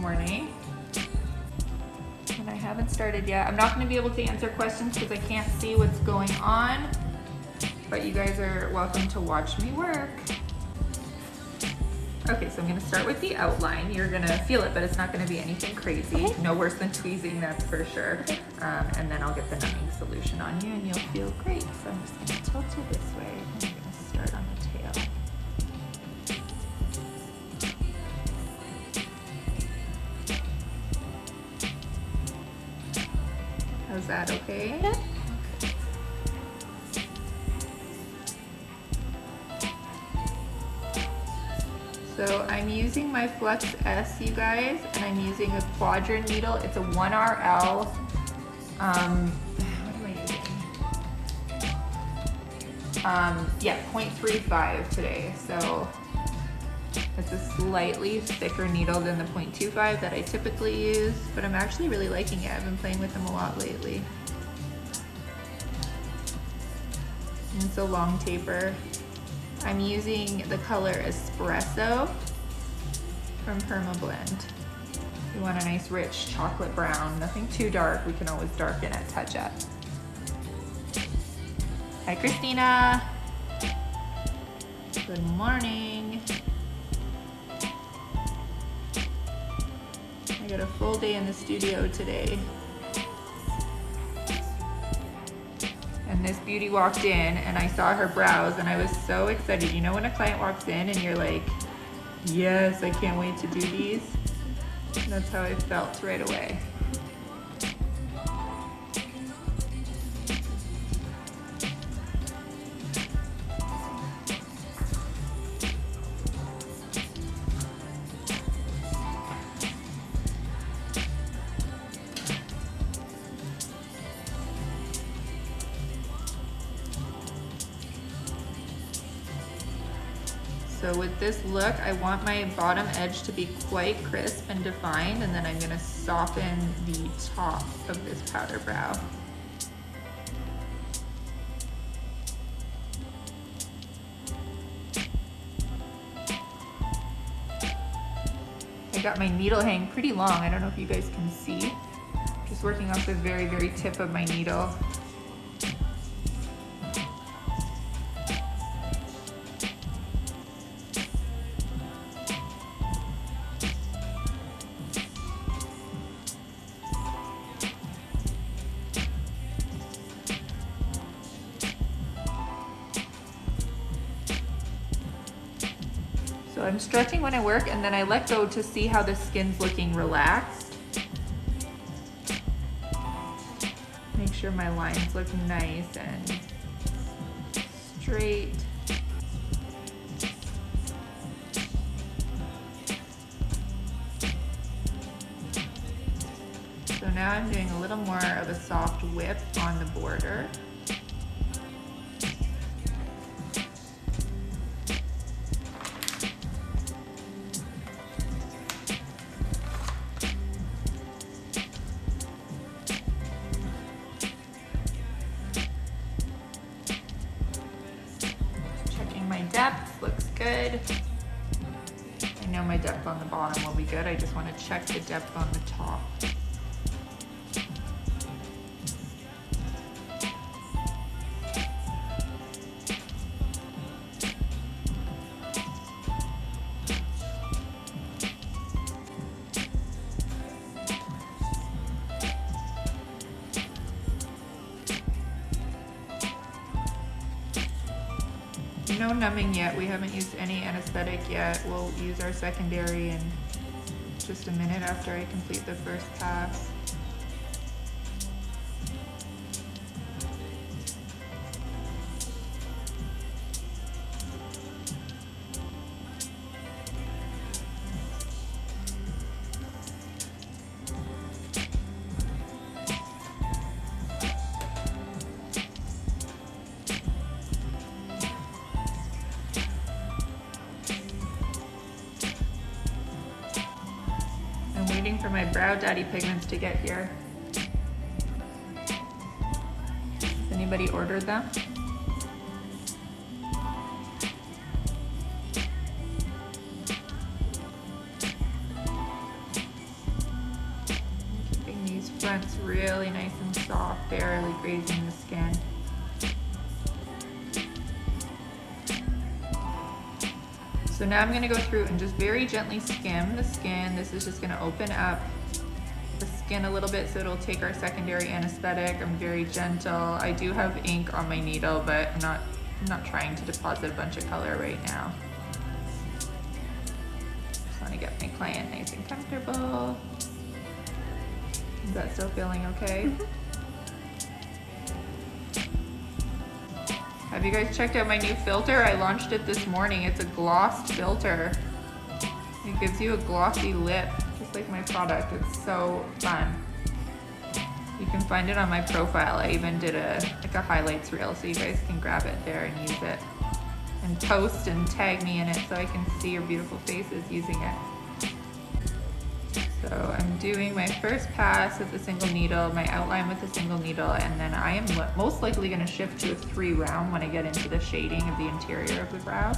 morning. And I haven't started yet. I'm not gonna be able to answer questions because I can't see what's going on, but you guys are welcome to watch me work. Okay, so I'm gonna start with the outline. You're gonna feel it, but it's not gonna be anything crazy. Okay. No worse than tweezing, that's for sure. Okay. And then I'll get the numbing solution on you and you'll feel great. So I'm just gonna tilt you this way. And I'm gonna start on the tail. How's that, okay? Yeah. So I'm using my Flux S, you guys, and I'm using a Kwadron needle. It's a 1RL. What am I using? Yeah, 0.35 today. So it's a slightly thicker needle than the 0.25 that I typically use, but I'm actually really liking it. I've been playing with them a lot lately. And it's a long taper. I'm using the color Espresso from Perma Blend. You want a nice rich chocolate brown, nothing too dark. We can always darken at touch up. Hi Christina. Good morning. I got a full day in the studio today. And this beauty walked in and I saw her brows and I was so excited. You know when a client walks in and you're like, yes, I can't wait to do these? And that's how I felt right away. So with this look, I want my bottom edge to be quite crisp and defined, and then I'm gonna soften the top of this powder brow. I got my needle hang pretty long. I don't know if you guys can see. Just working off the very, very tip of my needle. So I'm stretching when I work and then I let go to see how the skin's looking relaxed. Make sure my lines look nice and straight. So now I'm doing a little more of a soft whip on the border. Depth looks good. I know my depth on the bottom will be good. I just want to check the depth on the top. No numbing yet. We haven't used any anesthetic yet. We'll use our secondary in just a minute after I complete the first pass. Waiting for my Brow Daddy pigments to get here. Has anybody ordered them? barely grazing the skin. So now I'm gonna go through and just very gently skim the skin. This is just gonna open up the skin a little bit so it'll take our secondary anesthetic. I'm very gentle. I do have ink on my needle, but I'm not trying to deposit a bunch of color right now. Just wanna get my client nice and comfortable. Is that still feeling okay? Have you guys checked out my new filter? I launched it this morning. It's a gloss filter. It gives you a glossy lip, just like my product. It's so fun. You can find it on my profile. I even did a highlights reel, so you guys can grab it there and use it. And post and tag me in it so I can see your beautiful faces using it. So I'm doing my first pass with a single needle, my outline with a single needle, and then I am most likely going to shift to a 3-round when I get into the shading of the interior of the brow.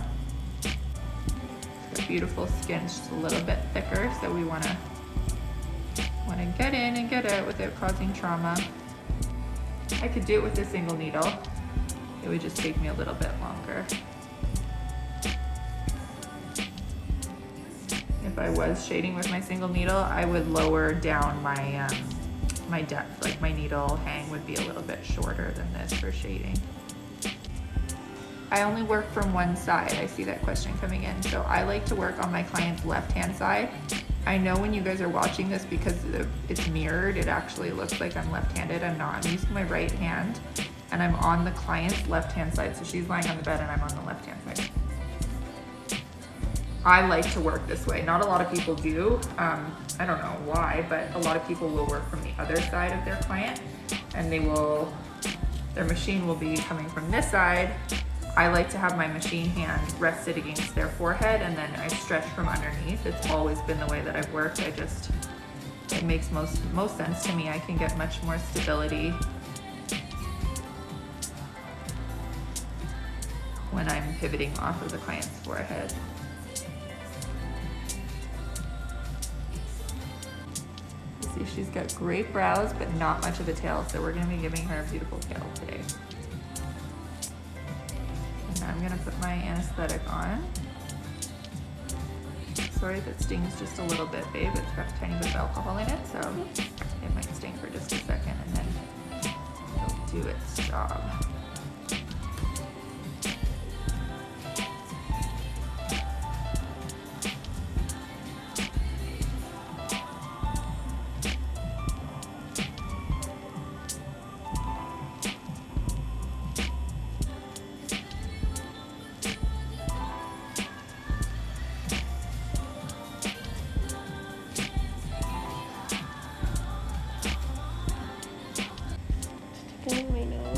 So beautiful skin, just a little bit thicker, so we want to get in and get out without causing trauma. I could do it with a single needle. It would just take me a little bit longer. If I was shading with my single needle, I would lower down my my depth, like my needle hang would be a little bit shorter than this for shading. I only work from one side. I see that question coming in. So I like to work on my client's left-hand side. I know when you guys are watching this, because it's mirrored, it actually looks like I'm left-handed. I'm not. I'm using my right hand, and I'm on the client's left-hand side. So she's lying on the bed and I'm on the left-hand side. I like to work this way. Not a lot of people do. I don't know why, but a lot of people will work from the other side of their client, and their machine will be coming from this side. I like to have my machine hand rested against their forehead, and then I stretch from underneath. It's always been the way that I've worked. It makes most sense to me. I can get much more stability when I'm pivoting off of the client's forehead. See, she's got great brows, but not much of a tail, so we're gonna be giving her a beautiful tail today. And now I'm gonna put my anesthetic on. Sorry if it stings just a little bit, babe. It's got a tiny bit of alcohol in it, so it might sting for just a second, and then it'll do its job.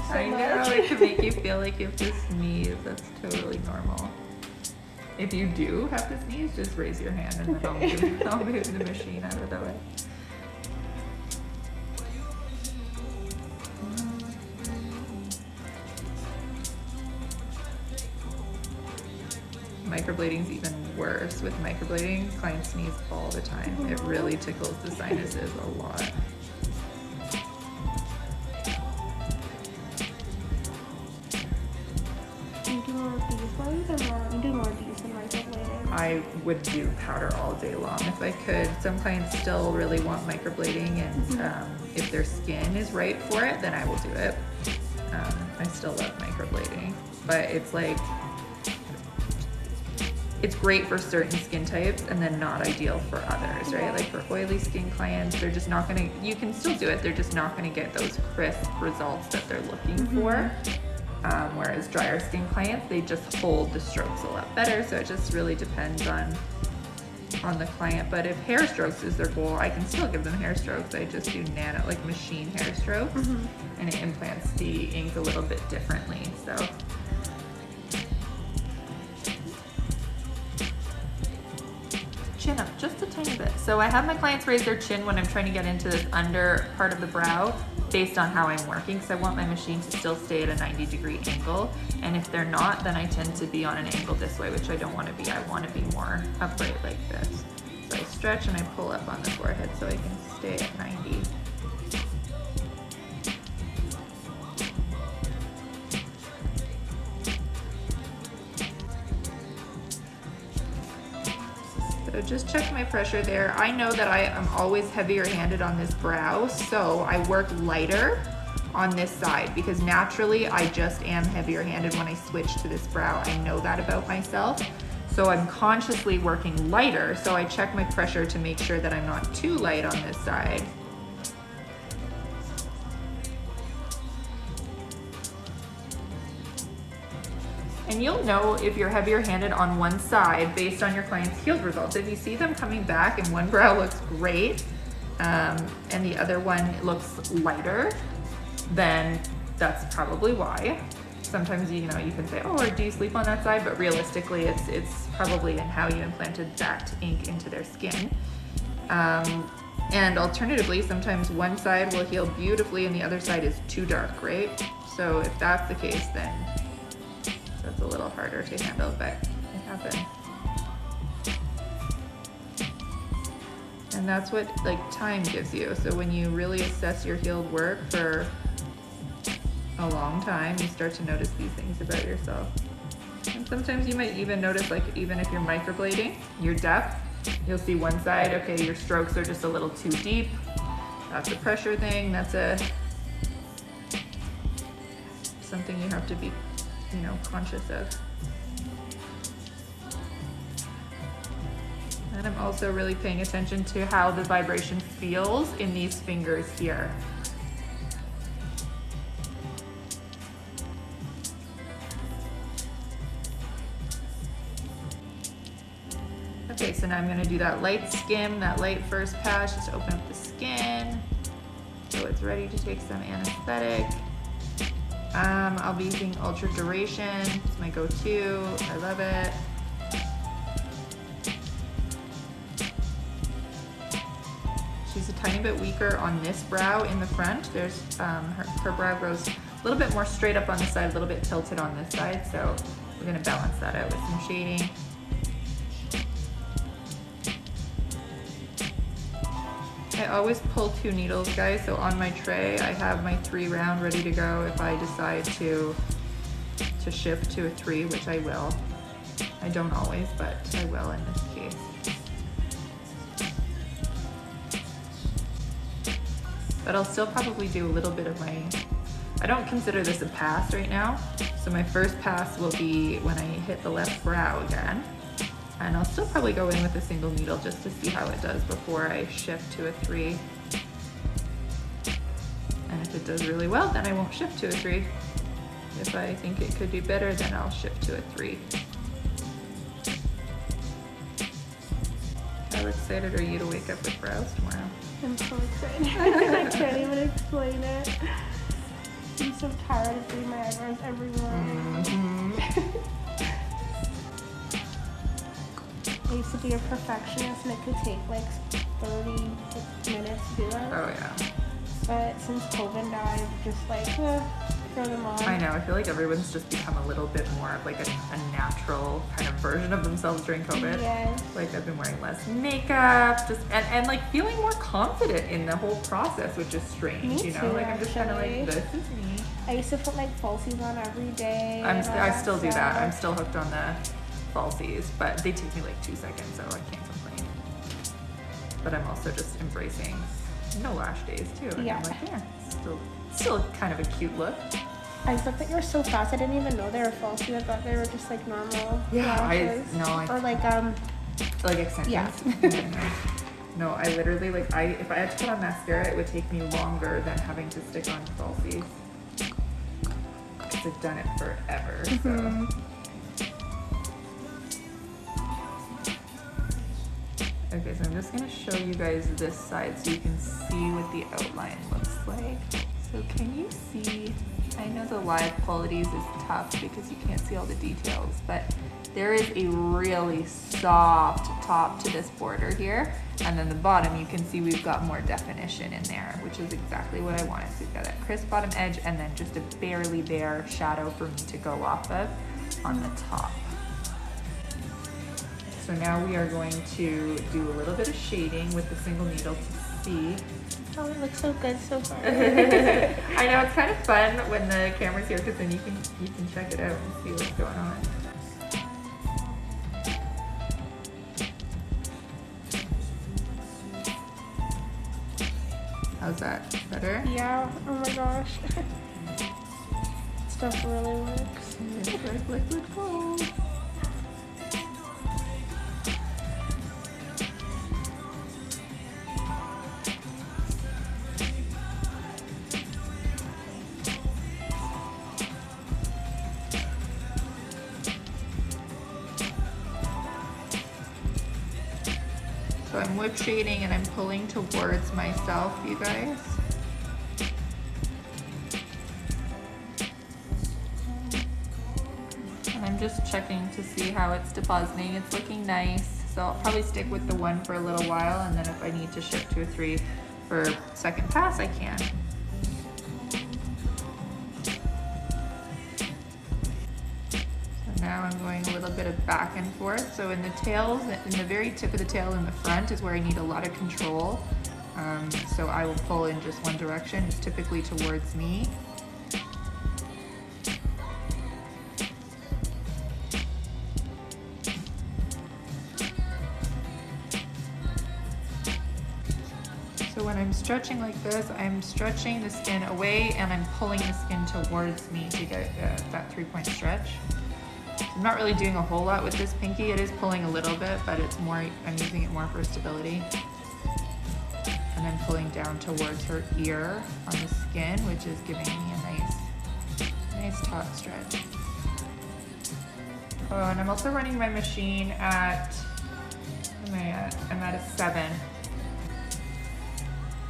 I know, it can make you feel like you have to sneeze. That's totally normal. If you do have to sneeze, just raise your hand and then I'll move the machine out of the way. Microblading's even worse. With microblading, clients sneeze all the time. It really tickles the sinuses a lot. I would do powder all day long if I could. Some clients still really want microblading, and if their skin is right for it, then I will do it. I still love microblading, but it's great for certain skin types and then not ideal for others, right? Like for oily skin clients, they're just not gonna, you can still do it, they're just not gonna get those crisp results that they're looking for. Whereas drier skin clients, they just hold the strokes a lot better. So it just really depends on the client. But if hair strokes is their goal, I can still give them hair strokes. I just do like machine hair strokes, and it implants the ink a little bit differently. So chin up just a tiny bit. So I have my clients raise their chin when I'm trying to get into this under part of the brow, based on how I'm working, because I want my machine to still stay at a 90-degree angle. And if they're not, then I tend to be on an angle this way, which I don't want to be. I want to be more upright like this. So I stretch and I pull up on the forehead so I can stay at 90. So just check my pressure there. I know that I am always heavier handed on this brow, so I work lighter on this side because naturally I just am heavier handed when I switch to this brow. I know that about myself. So I'm consciously working lighter, so I check my pressure to make sure that I'm not too light on this side. And you'll know if you're heavier handed on one side based on your client's healed results. If you see them coming back and one brow looks great and the other one looks lighter, then that's probably why. Sometimes, you know, you can say, oh, or do you sleep on that side? But realistically, it's probably in how you implanted that ink into their skin. And alternatively, sometimes one side will heal beautifully and the other side is too dark, right? So if that's the case, then that's a little harder to handle, but it happens. And that's what like time gives you. So when you really assess your healed work for a long time, you start to notice these things about yourself. And sometimes you might even notice, like even if you're microblading, your depth, you'll see one side, okay, your strokes are just a little too deep. That's a pressure thing. That's something you have to be, you know, conscious of. And I'm also really paying attention to how the vibration feels in these fingers here. Okay, so now I'm gonna do that light skim, that light first pass, just open up the skin. So it's ready to take some anesthetic. I'll be using Ultra Duration, it's my go-to, I love it. She's a tiny bit weaker on this brow in the front. There's her brow goes a little bit more straight up on this side, a little bit tilted on this side, so we're gonna balance that out with some shading. I always pull 2 needles, guys, so on my tray I have my 3 round ready to go if I decide to shift to a 3, which I will. I don't always, but I will in this case. But I'll still probably do a little bit of my, I don't consider this a pass right now, so my first pass will be when I hit the left brow again. And I'll still probably go in with a single needle just to see how it does before I shift to a 3. And if it does really well, then I won't shift to a 3. If I think it could do better, then I'll shift to a 3. How excited are you to wake up with brows tomorrow? I'm so excited. I can't even explain it. I'm so tired of doing my eyebrows every morning. Mm-hmm. I used to be a perfectionist and it could take like 30 minutes to do that. Oh yeah. But since COVID now, I've just like, throw them on. I know, I feel like everyone's just become a little bit more of like a natural kind of version of themselves during COVID. Yes. Like I've been wearing less makeup, just and like feeling more confident in the whole process, which is strange, Me you know? too, Like I'm just kind of actually. like, this is me. I used to put like falsies on every day. I still do that. I'm stuff. still hooked on the falsies, but they take me like 2 seconds, so I can't complain. But I'm also just embracing no lash days too. And Yeah. I'm like, yeah, still kind of a cute look. I thought that you were so fast. I didn't even know they were falsies. I thought they were just like normal lashes. Or like like extensions. Yeah. No, I literally like if I had to put on mascara, it would take me longer than having to stick on falsies. Because I've done it forever. So. Okay, so I'm just gonna show you guys this side so you can see what the outline looks like. So can you see, I know the live qualities is tough because you can't see all the details, but there is a really soft top to this border here. And then the bottom, you can see we've got more definition in there, which is exactly what I wanted. So we've got that crisp bottom edge and then just a barely bare shadow for me to go off of on the top. So now we are going to do a little bit of shading with the single needle to see. Oh, it looks so good so far. I know, it's kind of fun when the camera's here because then you can check it out and see what's going on. How's that? Better? Yeah, oh my gosh. Stuff really works. It's like liquid gold. So I'm whip shading and I'm pulling towards myself, you guys. And I'm just checking to see how it's depositing. It's looking nice. So I'll probably stick with the 1 for a little while, and then if I need to shift to a 3 for second pass, I can. Now I'm going a little bit of back and forth. So in the tails, in the very tip of the tail in the front is where I need a lot of control. So I will pull in just one direction. It's typically towards me. So when I'm stretching like this, I'm stretching the skin away and I'm pulling the skin towards me to get that 3-point stretch. I'm not really doing a whole lot with this pinky. It is pulling a little bit, but it's more, I'm using it more for stability. And I'm pulling down towards her ear on the skin, which is giving me a nice top stretch. Oh, and I'm also running my machine at, what am I at? I'm at a 7.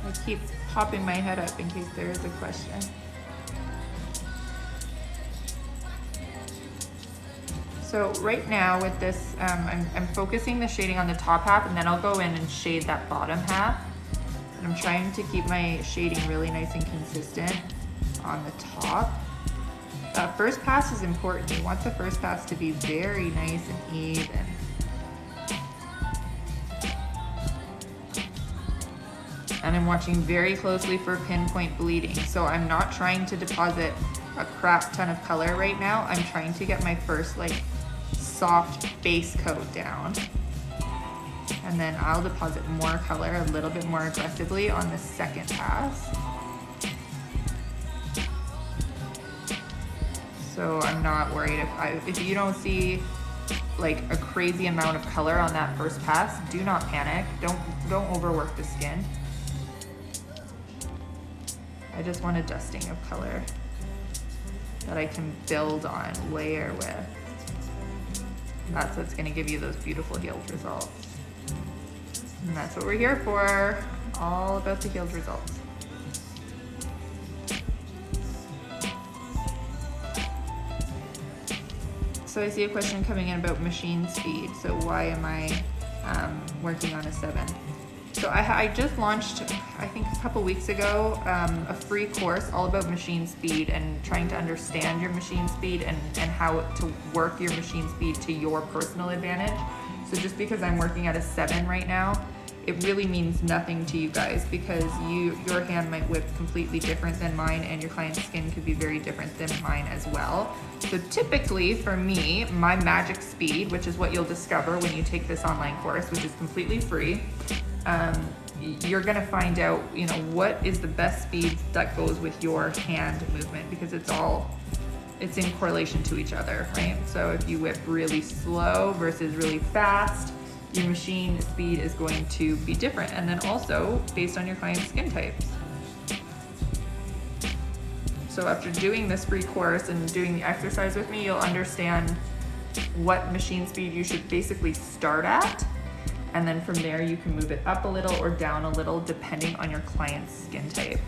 I keep popping my head up in case there is a question. So right now with this, I'm focusing the shading on the top half, and then I'll go in and shade that bottom half. And I'm trying to keep my shading really nice and consistent on the top. First pass is important. You want the first pass to be very nice and even. And I'm watching very closely for pinpoint bleeding. So I'm not trying to deposit a crap ton of color right now. I'm trying to get my first like soft base coat down. And then I'll deposit more color a little bit more aggressively on the second pass. So I'm not worried if you don't see like a crazy amount of color on that first pass, do not panic. Don't overwork the skin. I just want a dusting of color that I can build on, layer with. And that's what's gonna give you those beautiful healed results. And that's what we're here for, all about the healed results. So I see a question coming in about machine speed. So why am I working on a 7? So I just launched, I think a couple weeks ago, a free course all about machine speed and trying to understand your machine speed and how to work your machine speed to your personal advantage. So just because I'm working at a 7 right now, it really means nothing to you guys because your hand might whip completely different than mine and your client's skin could be very different than mine as well. So typically for me, my magic speed, which is what you'll discover when you take this online course, which is completely free, you're gonna find out, what is the best speed that goes with your hand movement because it's in correlation to each other, right? So if you whip really slow versus really fast, your machine speed is going to be different. And then also based on your client's skin types. So after doing this free course and doing the exercise with me, you'll understand what machine speed you should basically start at. And then from there, you can move it up a little or down a little depending on your client's skin type.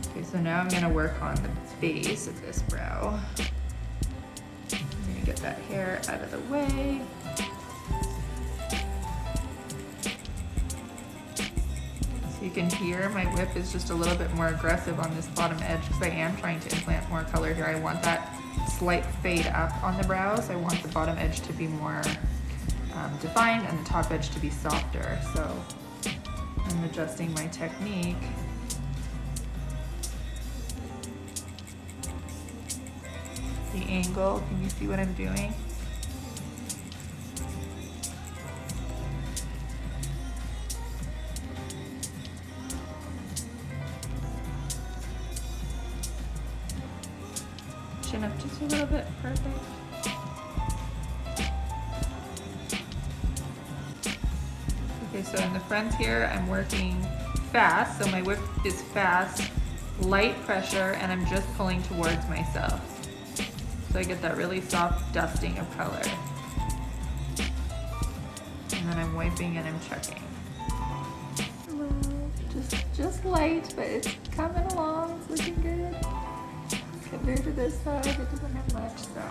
Okay, so now I'm gonna work on the base of this brow. I'm gonna get that hair out of the way. So you can hear my whip is just a little bit more aggressive on this bottom edge because I am trying to implant more color here. I want that slight fade up on the brows. I want the bottom edge to be more defined and the top edge to be softer. So I'm adjusting my technique. The angle, can you see what I'm doing? chin up Just a little bit. Perfect. Okay, so in the front here, I'm working fast, so my whip is fast, light pressure, and I'm just pulling towards myself. So I get that really soft dusting of color. And then I'm wiping and I'm checking. Just light, but it's coming along, it's looking good. Compared to this side, it doesn't have much, so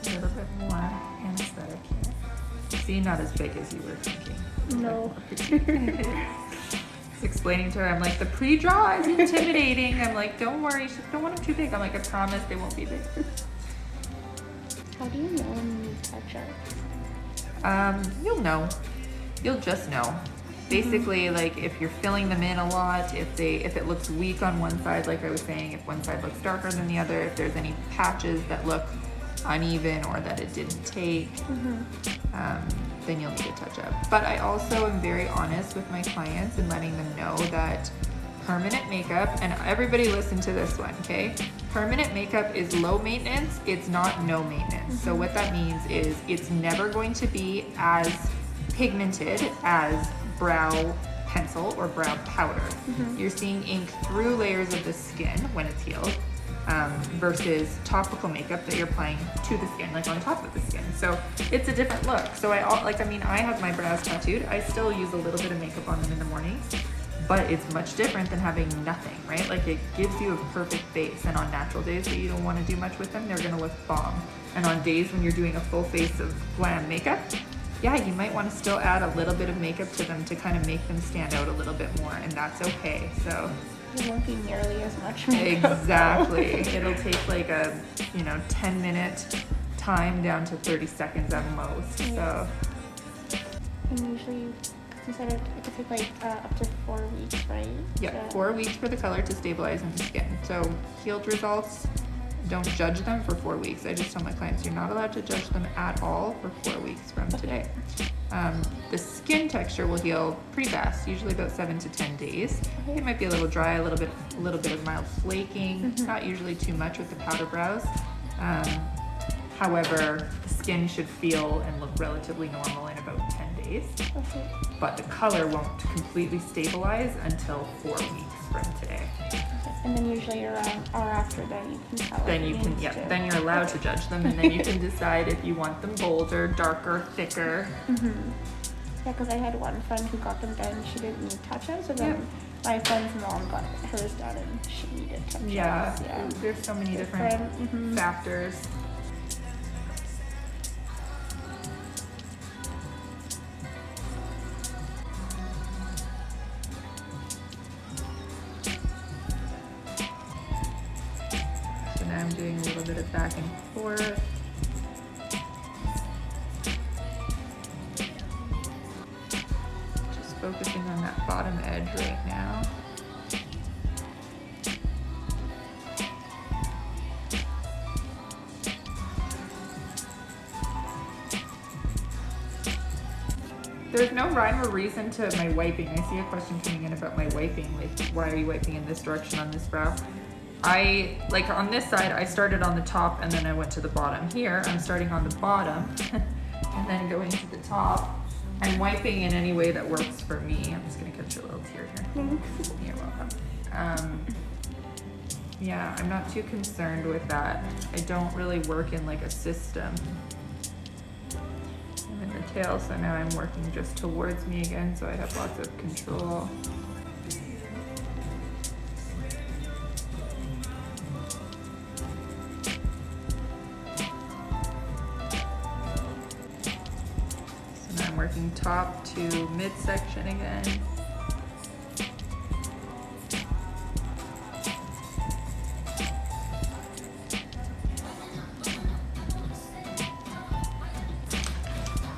a little bit more anesthetic here. See, not as big as you were thinking. No. Explaining to her, I'm like, the pre-draw is intimidating. I'm like, don't worry, she don't want them too big. I'm like, I promise they won't be big. How do you know when you touch it? You'll know. You'll just know. Basically, like if you're filling them in a lot, if it looks weak on one side, like I was saying, if one side looks darker than the other, if there's any patches that look uneven or that it didn't take, then you'll need a touch up. But I also am very honest with my clients and letting them know that permanent makeup, and everybody listen to this one, okay? Permanent makeup is low maintenance, it's not no maintenance. So what that means is it's never going to be as pigmented as brow pencil or brow powder. You're seeing ink through layers of the skin when it's healed, versus topical makeup that you're applying to the skin, like on top of the skin. So it's a different look. So I have my brows tattooed. I still use a little bit of makeup on them in the mornings, but it's much different than having nothing, right? Like it gives you a perfect base, and on natural days that you don't want to do much with them, they're gonna look bomb. And on days when you're doing a full face of glam makeup, yeah, you might want to still add a little bit of makeup to them to kind of make them stand out a little bit more, and that's okay. So it won't be nearly as much makeup. Exactly. It'll take like a 10-minute time down to 30 seconds at most. Yeah. So and usually, you said it could take like up to 4 weeks, right? Yeah, 4 weeks for the color to stabilize in the skin. So healed results, don't judge them for 4 weeks. I just tell my clients you're not allowed to judge them at all for 4 weeks from today. The skin texture will heal pretty fast, usually about 7 to 10 days. It might be a little dry, a little bit of mild flaking, not usually too much with the powder brows. However, the skin should feel and look relatively normal in about 10 days. But the color won't completely stabilize until 4 weeks from today. And then usually around an hour after that you can tell. Then you can, then you're allowed to judge them, and then you can decide if you want them bolder, darker, thicker. Yeah, because I had one friend who got them done, she didn't need touch-ups, so then my friend's mom got hers done and she needed touch-ups. Yeah, there's so many different factors. I'm doing a little bit of back and forth. Just focusing on that bottom edge right now. There's no rhyme or reason to my wiping. I see a question coming in about my wiping, like why are you wiping in this direction on this brow? Like on this side, I started on the top and then I went to the bottom. Here, I'm starting on the bottom and then going to the top. I'm wiping in any way that works for me. I'm just gonna catch a little tear here. You're welcome. Yeah, I'm not too concerned with that. I don't really work in like a system. I'm in the tail, so now I'm working just towards me again, so I have lots of control. Working top to midsection again.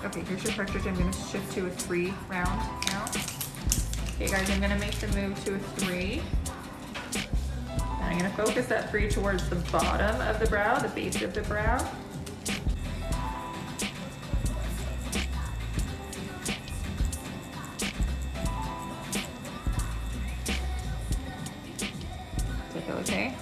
Okay, here's your correctors. I'm going to shift to a 3 round now. Okay guys, I'm going to make the move to a 3. And I'm going to focus that 3 towards the bottom of the brow, the base of the brow. Okay.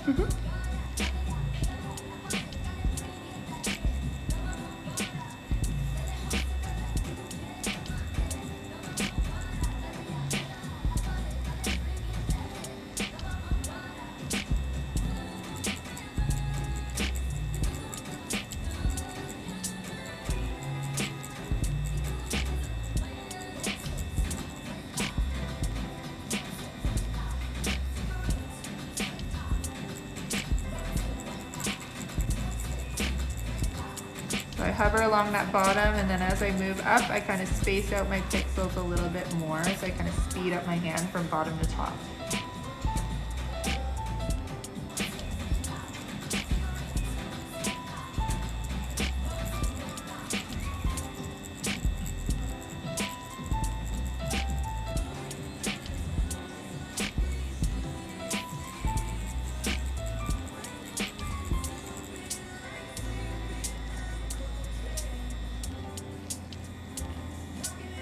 hover along that bottom, and then as I move up, I kind of space out my pixels a little bit more, so I kind of speed up my hand from bottom to top.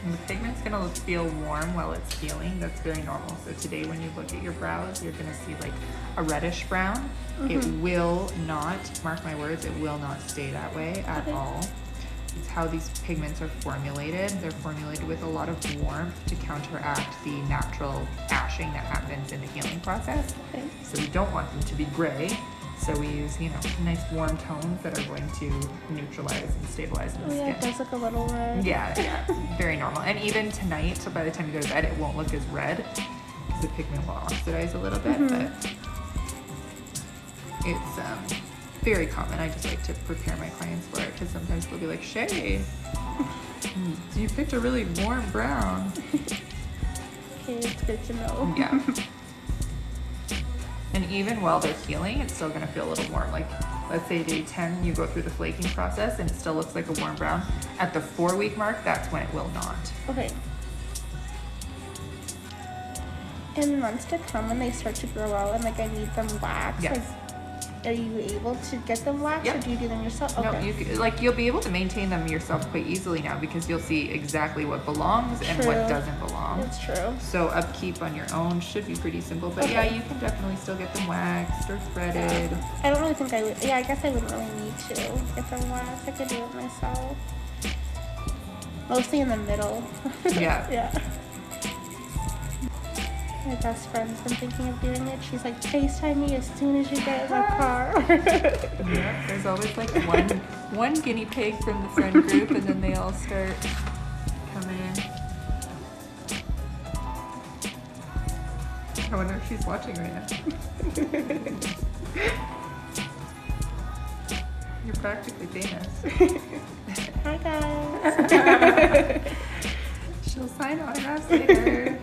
And the pigment's gonna feel warm while it's healing. That's very normal. So today when you look at your brows, you're gonna see like a reddish brown. It will not, mark my words, it will not stay that way at all. It's how these pigments are formulated. They're formulated with a lot of warmth to counteract the natural ashing that happens in the healing process. Okay. So we don't want them to be gray. So we use, you know, nice warm tones that are going to neutralize and stabilize the Oh yeah, skin. it does look a little red. Yeah, very normal. And even tonight, so by the time you go to bed, it won't look as red because the pigment will oxidize a little bit, but it's very common. I just like to prepare my clients for it because sometimes they'll be like, Shay, you picked a really warm brown. Okay, it's good to know. Yeah. And even while they're healing, it's still gonna feel a little warm. Like, let's say day 10, you go through the flaking process and it still looks like a warm brown. At the 4-week mark, that's when it will not. Okay. In months to come, when they start to grow out and like I need them waxed, Yes. like, are you able to get them waxed Yep. or do you do them yourself? No, Okay. you'll be able to maintain them yourself quite easily now because you'll see exactly what belongs and what True. doesn't belong. That's true. So upkeep on your own should be pretty simple, but yeah, Okay. you can definitely still get them waxed or threaded. I don't really think I would. Yeah, I guess I wouldn't really need to if I wanted. I could do it myself. Mostly in the middle. Yeah. Yeah. My best friend's been thinking of doing it. She's like, FaceTime me as soon as you get in the car. Yeah, there's always like one guinea pig from the friend group, and then they all start coming in. I wonder if she's watching right now. You're practically famous. Hi guys. She'll sign autographs later.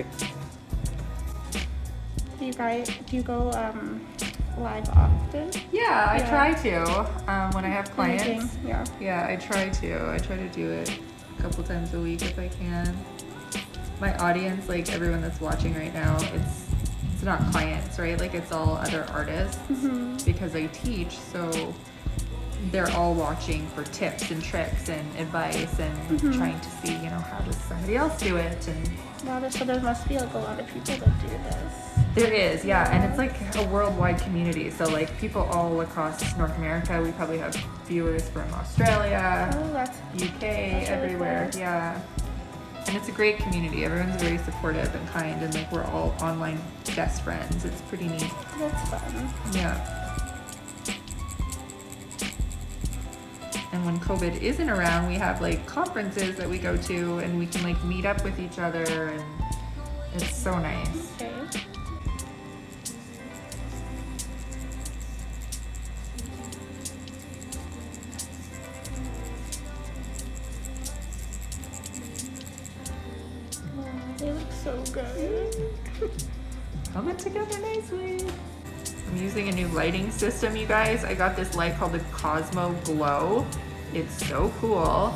Do you go live often? Yeah, I Yeah. try to when I have clients. Making- Yeah. Yeah, I try to do it a couple times a week if I can. My audience, like everyone that's watching right now, it's not clients, right? Like it's all other artists because I teach, so they're all watching for tips and tricks and advice and trying to see, you know, how does somebody else do it. And Wow, so there must be like a lot of people that do this. there is, yeah, and it's like a worldwide community. So like people all across North America. We probably have viewers from Australia, Oh, that's UK, really everywhere, cool. yeah. And it's a great community. Everyone's very supportive and kind, and like we're all online best friends. It's pretty neat. that's fun. Yeah. And when COVID isn't around, we have like conferences that we go to, and we can like meet up with each other, and it's so nice. Okay. Oh, they look so good. Coming together nicely. I'm using a new lighting system, you guys. I got this light called the Cosmo Glow. It's so cool.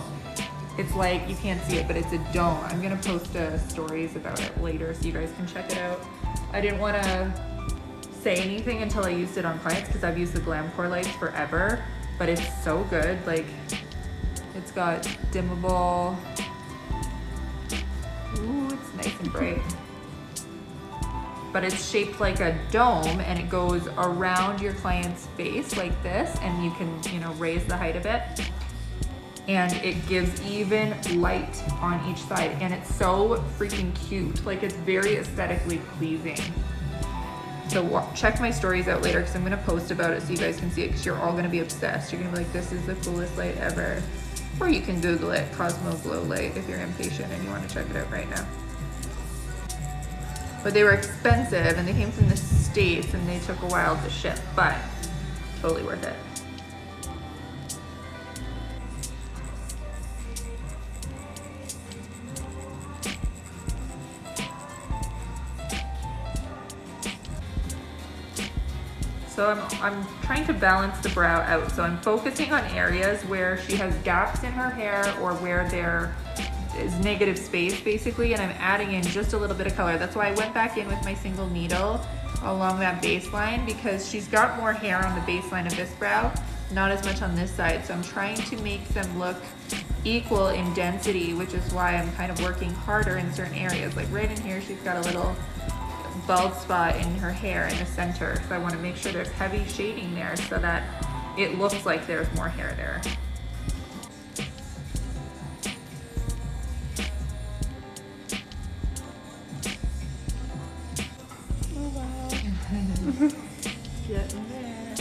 It's like, you can't see it, but it's a dome. I'm gonna post stories about it later so you guys can check it out. I didn't wanna say anything until I used it on clients because I've used the Glamcore lights forever, but it's so good. Like, it's got dimmable. Ooh, it's nice and bright. But it's shaped like a dome, and it goes around your client's face like this, and you can, you know, raise the height of it. And it gives even light on each side, and it's so freaking cute. Like, it's very aesthetically pleasing. So check my stories out later because I'm gonna post about it so you guys can see it, because you're all gonna be obsessed. You're gonna be like, this is the coolest light ever. Or you can Google it, Cosmo Glow Light, if you're impatient and you wanna check it out right now. But they were expensive, and they came from the States, and they took a while to ship, but totally worth it. So I'm trying to balance the brow out. So I'm focusing on areas where she has gaps in her hair or where there is negative space basically, and I'm adding in just a little bit of color. That's why I went back in with my single needle along that baseline, because she's got more hair on the baseline of this brow, not as much on this side. So I'm trying to make them look equal in density, which is why I'm kind of working harder in certain areas. Like right in here, she's got a little bald spot in her hair in the center. So I want to make sure there's heavy shading there so that it looks like there's more hair there. Oh wow. Getting there.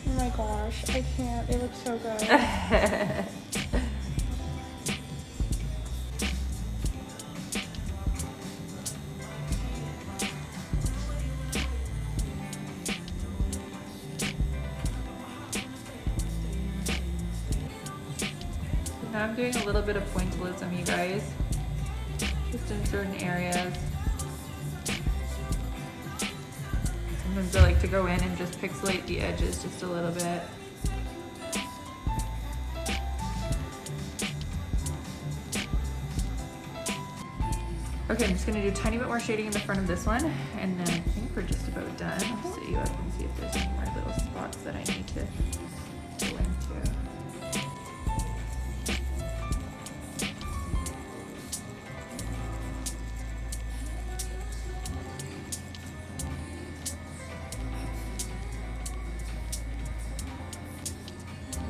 Oh my gosh, I can't. They look so good. Now I'm doing a little bit of pointillism, you guys, just in certain areas. Sometimes I like to go in and just pixelate the edges just a little bit. Okay, I'm just gonna do a tiny bit more shading in the front of this one, and then I think we're just about done. I'll set you up and see if there's any more little spots that I need to go into.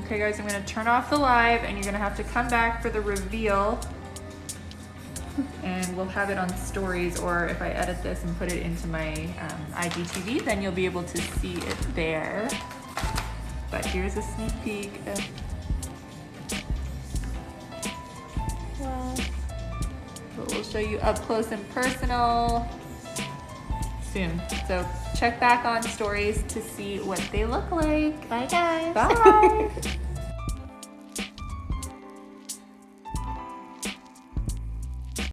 Okay guys, I'm gonna turn off the live and you're gonna have to come back for the reveal, and we'll have it on stories, or if I edit this and put it into my IGTV, then you'll be able to see it there. But here's a sneak peek. Wow. But we'll show you up close and personal soon. So check back on stories to see what they look like. Bye guys. Bye.